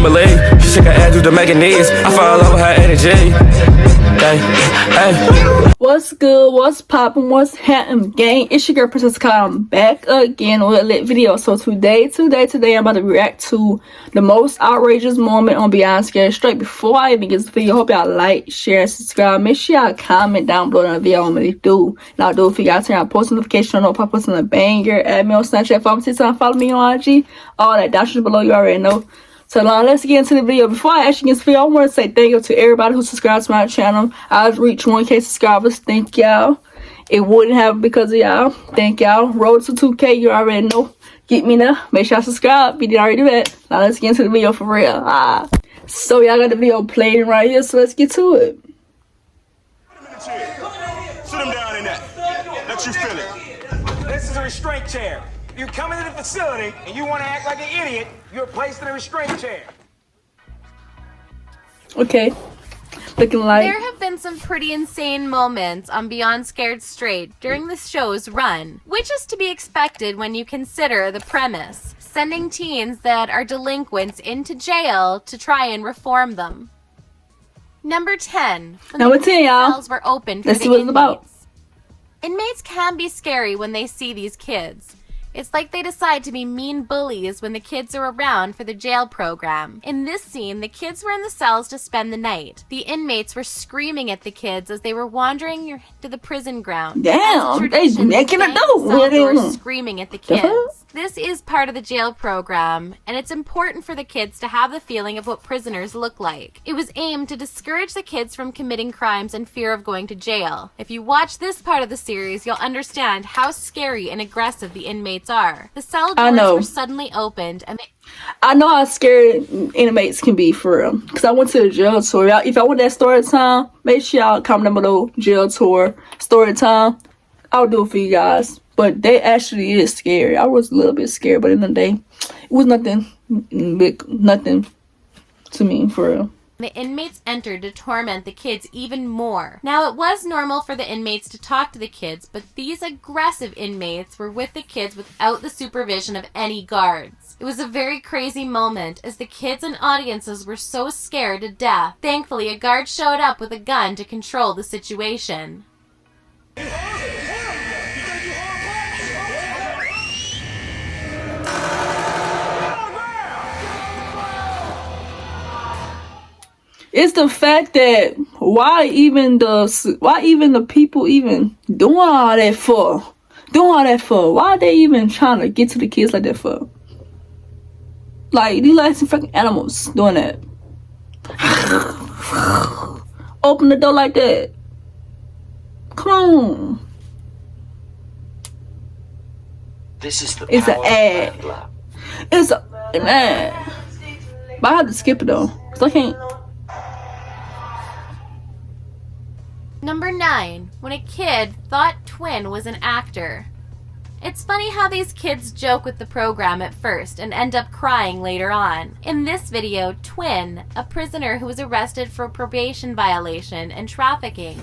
believe. She shake her ass through the manganese. I fall over her energy. Hey. What's good? What's poppin'? What's happening, gang? It's your girl Princess Cant. I'm back again with a lit video. So today I'm about to react to the most outrageous moment on Beyond Scared Straight. Before I even get this video, hope y'all like, share, and subscribe. Make sure y'all comment down below on the video. I'm gonna do. And I'll do it for y'all. Turn on post notification on. Pop us on a banger. Add me on Snapchat. Follow me on IG. All that down below. You already know. So now let's get into the video. Before I actually get into the video, I want to say thank you to everybody who subscribed to my channel. I've reached 1K subscribers. Thank y'all. It wouldn't happen because of y'all. Thank y'all. Road to 2K, you already know. Get me there. Make sure y'all subscribe if you didn't already do that. Now let's get into the video for real. So y'all got the video playing right here, so let's get to it. Sit him down in that. Let you feel it. This is a restraint chair. You come into the facility and you want to act like an idiot, you're placed in a restraint chair. Okay. Looking like... There have been some pretty insane moments on Beyond Scared Straight during the show's run, which is to be expected when you consider the premise: sending teens that are delinquents into jail to try and reform them. Number 10. Number 10, y'all. Cells were opened for Let's the see what it's about. Inmates can be scary when they see these kids. It's like they decide to be mean bullies when the kids are around for the jail program. In this scene, the kids were in the cells to spend the night. The inmates were screaming at the kids as they were wandering to the prison ground. Damn, they making a dope. Screaming at the kids. This is part of the jail program, and it's important for the kids to have the feeling of what prisoners look like. It was aimed to discourage the kids from committing crimes and fear of going to jail. If you watch this part of the series, you'll understand how scary and aggressive the inmates are. The cell doors were suddenly opened, and I know how scared inmates can be, for real. Because I went to the jail tour. If I want that story time, make sure y'all comment down below. Jail tour, story time. I'll do it for you guys. But they actually is scary. I was a little bit scared, but in the day, it was nothing big, nothing to me, for real. The inmates entered to torment the kids even more. Now, it was normal for the inmates to talk to the kids, but these aggressive inmates were with the kids without the supervision of any guards. It was a very crazy moment, as the kids and audiences were so scared to death. Thankfully, a guard showed up with a gun to control the situation. It's the fact that why even the people even doing all that for? Why are they even trying to get to the kids like that for? Like, these like some fucking animals doing that. Open the door like that. Come on. This is the It's an ad. It's an ad. But I have to skip it though, cause I can't. Number 9. When a kid thought Twin was an actor. It's funny how these kids joke with the program at first and end up crying later on. In this video, Twin, a prisoner who was arrested for probation violation and trafficking,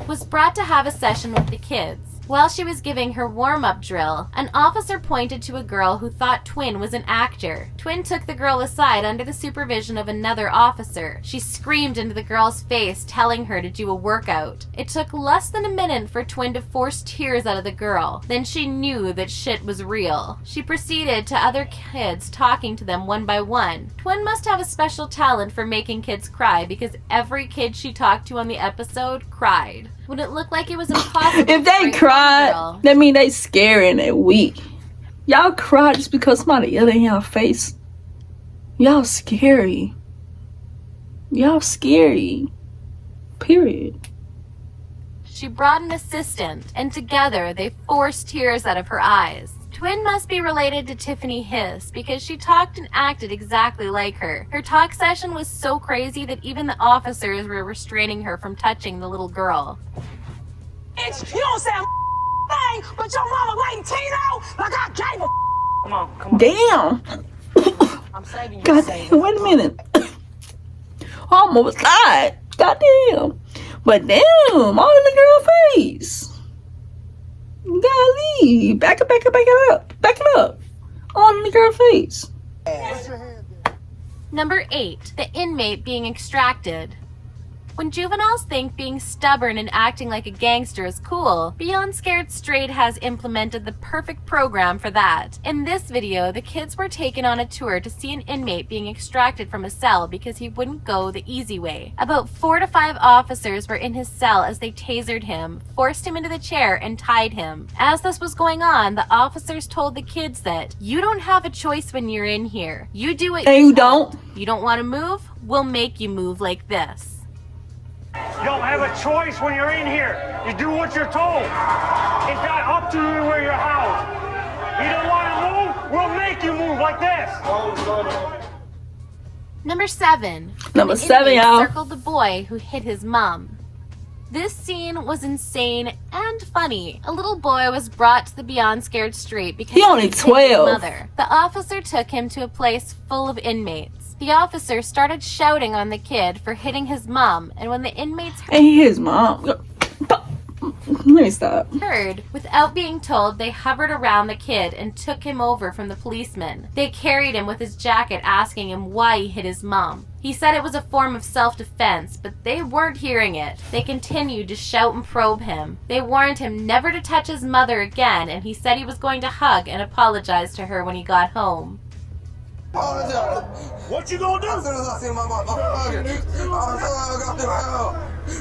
was brought to have a session with the kids. While she was giving her warm-up drill, an officer pointed to a girl who thought Twin was an actor. Twin took the girl aside under the supervision of another officer. She screamed into the girl's face, telling her to do a workout. It took less than a minute for Twin to force tears out of the girl. Then she knew that shit was real. She proceeded to other kids, talking to them one by one. Twin must have a special talent for making kids cry, because every kid she talked to on the episode cried. Would it look like it was impossible? If they cried, that mean they scary and they weak. Y'all cry just because somebody yelled in your face. Y'all scary. Y'all scary. Period. She brought an assistant, and together they forced tears out of her eyes. Twin must be related to Tiffany Hiss because she talked and acted exactly like her. Her talk session was so crazy that even the officers were restraining her from touching the little girl. Bitch, you don't say a thing, but your mama like Tino, like I gave a Come on. Damn. I'm saving you. God damn, wait a minute. Almost died. God damn. But damn, all in the girl face. Golly, back it up. Back it up. Back it up. All in the girl face. Number 8. The inmate being extracted. When juveniles think being stubborn and acting like a gangster is cool, Beyond Scared Straight has implemented the perfect program for that. In this video, the kids were taken on a tour to see an inmate being extracted from a cell because he wouldn't go the easy way. About 4 to 5 officers were in his cell as they tasered him, forced him into the chair, and tied him. As this was going on, the officers told the kids that, "You don't have a choice when you're in here. You do it. And you don't. You don't want to move? We'll make you move like this." You don't have a choice when you're in here. You do what you're told. It's not up to you where you're housed. You don't want to move? We'll make you move like this. Number 7. Number The 7, inmate y'all. circled the boy who hit his mom. This scene was insane and funny. A little boy was brought to the Beyond Scared Straight because He only hit his 12. mother. The officer took him to a place full of inmates. The officer started shouting on the kid for hitting his mom, and when the inmates And he his mom. Let me stop. heard, without being told, they hovered around the kid and took him over from the policeman. They carried him with his jacket, asking him why he hit his mom. He said it was a form of self-defense, but they weren't hearing it. They continued to shout and probe him. They warned him never to touch his mother again, and he said he was going to hug and apologize to her when he got home. What you gonna do? As soon as I see my mom, I'm hugging. I'll go through hell.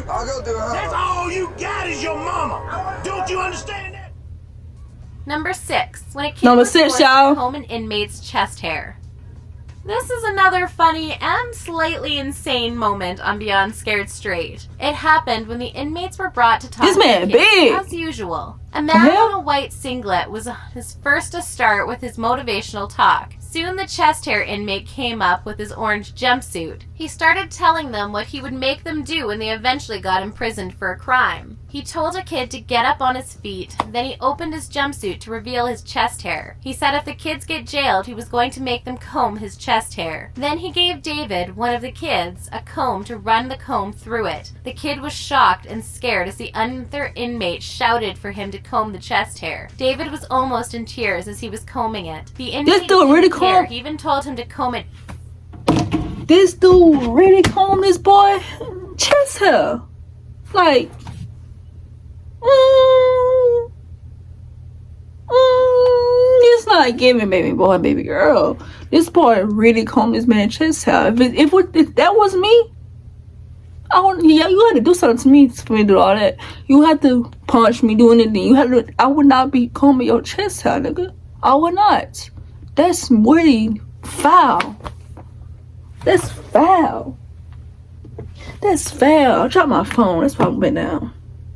I'll go through hell. That's all you got is your mama. Don't you understand that? Number 6. When a kid Number was 6, forced to y'all. comb an inmate's chest hair. This is another funny and slightly insane moment on Beyond Scared Straight. It happened when the inmates were brought to talk This to man the kids, big. as usual. A man hell? in a white singlet was his first to start with his motivational talk. Soon the chest hair inmate came up with his orange jumpsuit. He started telling them what he would make them do when they eventually got imprisoned for a crime. He told a kid to get up on his feet, then he opened his jumpsuit to reveal his chest hair. He said if the kids get jailed, he was going to make them comb his chest hair. Then he gave David, one of the kids, a comb to run the comb through it. The kid was shocked and scared as the other inmate shouted for him to comb the chest hair. David was almost in tears as he was combing it. The inmate dude really didn't care. comb- He even told him to comb it. This dude really combed this boy chest hair. Like, it's not giving baby boy, baby girl. This boy really combed this man's chest hair. If that was me, you had to do something to me for me to do all that. You had to punch me, do anything. I would not be combing your chest hair, nigga. I would not. That's really foul. That's foul. That's foul. I dropped my phone. That's probably been down.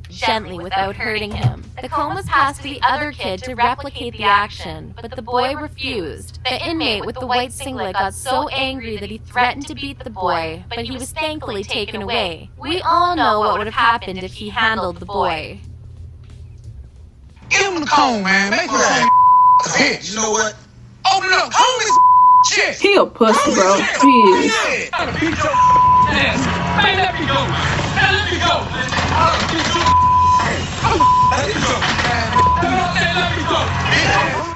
Gently without hurting him. The comb was passed to the other kid to replicate the action, but the boy refused. The inmate with the white singlet got so angry that he threatened to beat the boy, but he was thankfully taken away. We all know what would have happened if he handled the boy. Give him the cone, man. Make him say bitch. You know what? Open up. Hold his chest. He a pussy, bro. He is. Yeah. Beat your ass. Man, let me go. Now let me go. Let me go. Let me go.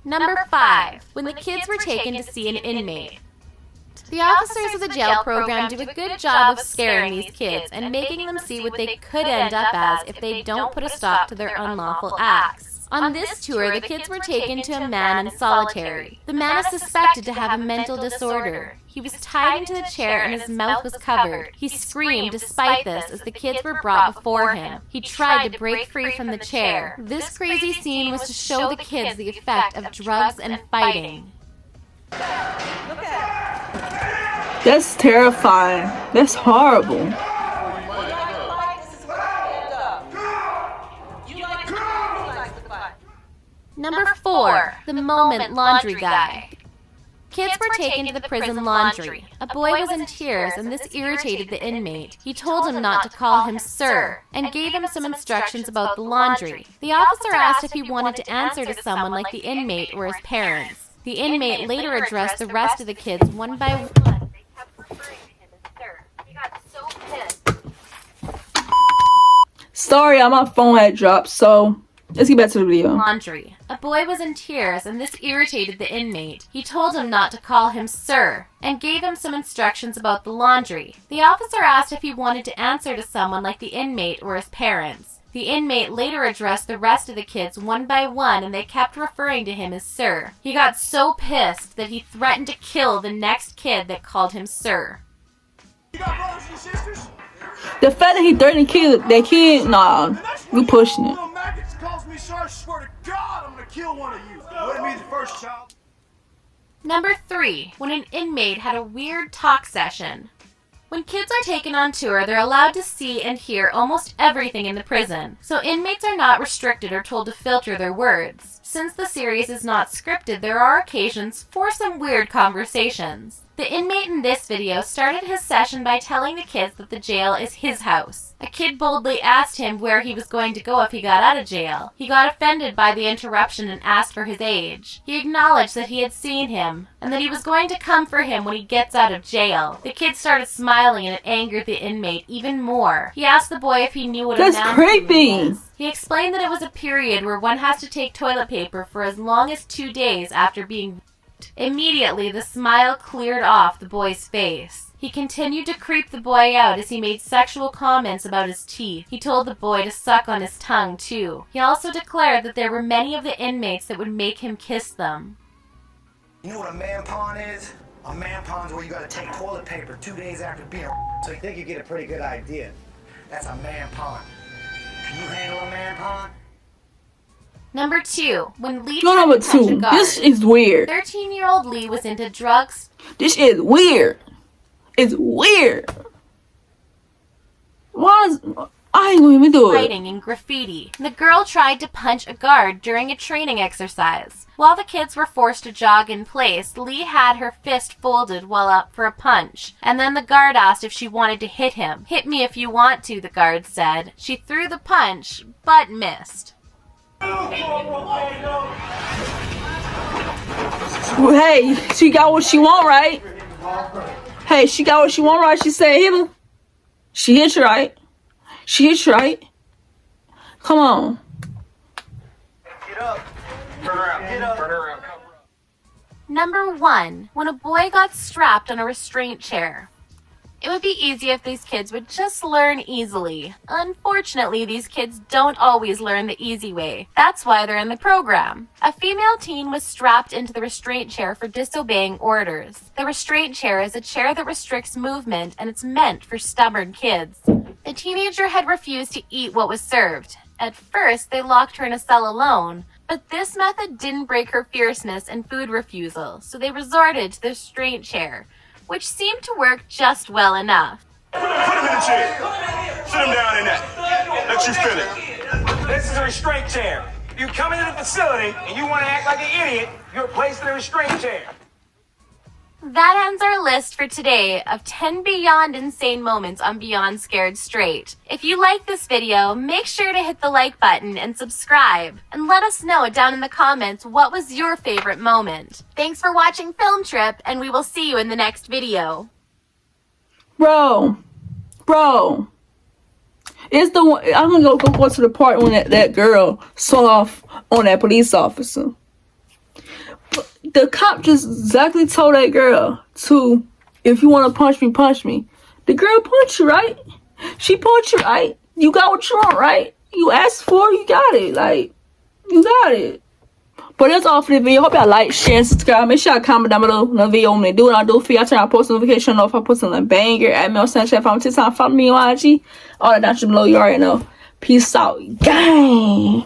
Number 5. When the kids were taken to see an inmate. The officers of the jail program do a good job of scaring these kids and making them see what they could end up as if they don't put a stop to their unlawful acts. On this tour, the kids were taken to a man in solitary. The man is suspected to have a mental disorder. He was tied into the chair and his mouth was covered. He screamed despite this as the kids were brought before him. He tried to break free from the chair. This crazy scene was to show the kids the effect of drugs and fighting. That's terrifying. That's horrible. Number 4. The Moment Laundry Guy. Kids were taken to the prison laundry. A boy was in tears, and this irritated the inmate. He told him not to call him sir, and gave him some instructions about the laundry. The officer asked if he wanted to answer to someone like the inmate or his parents. The inmate later addressed the rest of the kids one by one. They kept referring to him as sir. He got so pissed. Sorry, my phone had dropped, so let's get back to the video. Laundry. A boy was in tears, and this irritated the inmate. He told him not to call him sir, and gave him some instructions about the laundry. The officer asked if he wanted to answer to someone like the inmate or his parents. The inmate later addressed the rest of the kids one by one, and they kept referring to him as sir. He got so pissed that he threatened to kill the next kid that called him sir. You got brothers and sisters? The fact that he threatened to kill that kid, nah, we pushing it. Little maggots calls me sir, I swear to God, I'm gonna kill one of you. Let me the first child. Number 3. When an inmate had a weird talk session. When kids are taken on tour, they're allowed to see and hear almost everything in the prison, so inmates are not restricted or told to filter their words. Since the series is not scripted, there are occasions for some weird conversations. The inmate in this video started his session by telling the kids that the jail is his house. A kid boldly asked him where he was going to go if he got out of jail. He got offended by the interruption and asked for his age. He acknowledged that he had seen him, and that he was going to come for him when he gets out of jail. The kid started smiling, and it angered the inmate even more. He asked the boy if he knew what That's a noun creepy. was. He explained that it was a period where one has to take toilet paper for as long as 2 days after being. Immediately, the smile cleared off the boy's face. He continued to creep the boy out as he made sexual comments about his teeth. He told the boy to suck on his tongue, too. He also declared that there were many of the inmates that would make him kiss them. You know what a man pawn is? A man pawn's where you gotta take toilet paper 2 days after being. So you think you get a pretty good idea. That's a man pawn. Can you handle a man pawn? Number 2. When Lee No, tried number to touch a 2. guard. This is weird. 13-year-old Lee was into drugs, This is weird. It's weird. Why is... I ain't gonna even do it. fighting, and graffiti. The girl tried to punch a guard during a training exercise. While the kids were forced to jog in place, Lee had her fist folded while up for a punch. And then the guard asked if she wanted to hit him. "Hit me if you want to," the guard said. She threw the punch, but missed. Hey, she got what she want, right? Hey, she got what she want, right? She said hit him. She hit you, right? She hit you, right? Come on. Get up. Turn around. Get up. Turn around. Number 1. When a boy got strapped on a restraint chair. It would be easy if these kids would just learn easily. Unfortunately, these kids don't always learn the easy way. That's why they're in the program. A female teen was strapped into the restraint chair for disobeying orders. The restraint chair is a chair that restricts movement, and it's meant for stubborn kids. The teenager had refused to eat what was served. At first, they locked her in a cell alone, but this method didn't break her fierceness and food refusal, so they resorted to the restraint chair, which seemed to work just well enough. Put him in the chair. Sit him down in that. Let you feel it. This is a restraint chair. If you come into the facility and you want to act like an idiot, you're placed in a restraint chair. That ends our list for today of 10 beyond insane moments on Beyond Scared Straight. If you like this video, make sure to hit the like button and subscribe. And let us know down in the comments what was your favorite moment. Thanks for watching Film Trip, and we will see you in the next video. Bro. It's the one... I'm gonna go to the part when that girl saw off on that police officer. The cop just exactly told that girl to, if you want to punch me, punch me. The girl punched you, right? She punched you, right? You got what you want, right? You asked for it, you got it. Like, you got it. But that's all for the video. Hope y'all like, share, and subscribe. Make sure y'all comment down below in the video when they do what I do for y'all. Turn on post notification off if I post something banger. Add me on Snapchat, follow me TikTok, follow me on IG. All that down below, you already know. Peace out, gang.